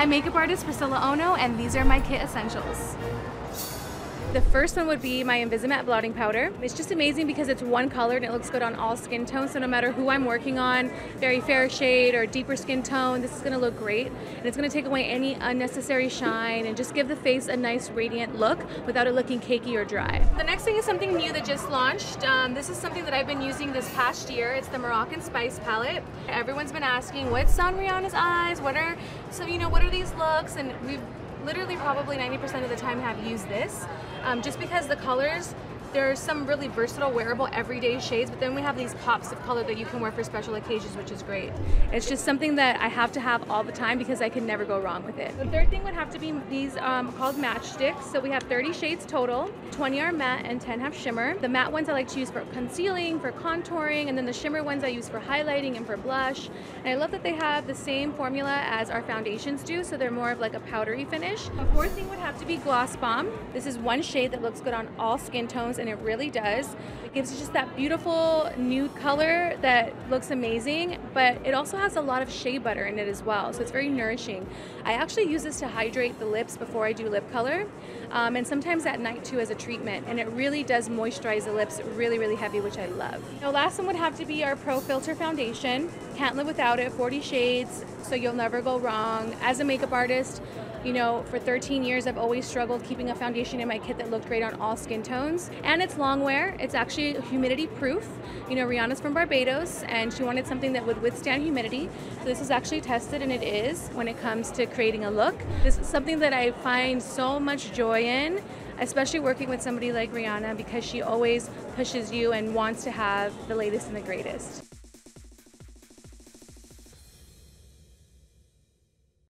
I'm makeup artist Priscilla Ono, and these are my kit essentials. The first one would be my Invisimatte blotting powder. It's just amazing because it's one color and it looks good on all skin tones, so no matter who I'm working on, very fair shade or deeper skin tone, this is going to look great. And it's going to take away any unnecessary shine and just give the face a nice radiant look without it looking cakey or dry. The next thing is something new that just launched. This is something that I've been using this past year. It's the Moroccan Spice Palette. Everyone's been asking, what's on Rihanna's eyes? What are these looks? And we've literally probably 90% of the time have used this. Just because the colors, there's some really versatile wearable everyday shades, but then we have these pops of color that you can wear for special occasions, which is great. It's just something that I have to have all the time because I can never go wrong with it. The third thing would have to be these called Matchsticks. So we have 30 shades total, 20 are matte and 10 have shimmer. The matte ones I like to use for concealing, for contouring, and then the shimmer ones I use for highlighting and for blush. And I love that they have the same formula as our foundations do, so they're more of like a powdery finish. The fourth thing would have to be Gloss Balm. This is one shade that looks good on all skin tones, and it really does. It gives you just that beautiful nude color that looks amazing, but it also has a lot of shea butter in it as well, so it's very nourishing. I actually use this to hydrate the lips before I do lip color, and sometimes at night too as a treatment, and it really does moisturize the lips really, really heavy, which I love. The last one would have to be our Pro Filter Foundation. Can't live without it, 40 shades, so you'll never go wrong. As a makeup artist, you know, for 13 years, I've always struggled keeping a foundation in my kit that looked great on all skin tones. And it's long wear. It's actually humidity proof. You know, Rihanna's from Barbados, and she wanted something that would withstand humidity. So this is actually tested, and it is when it comes to creating a look. This is something that I find so much joy in, especially working with somebody like Rihanna, because she always pushes you and wants to have the latest and the greatest.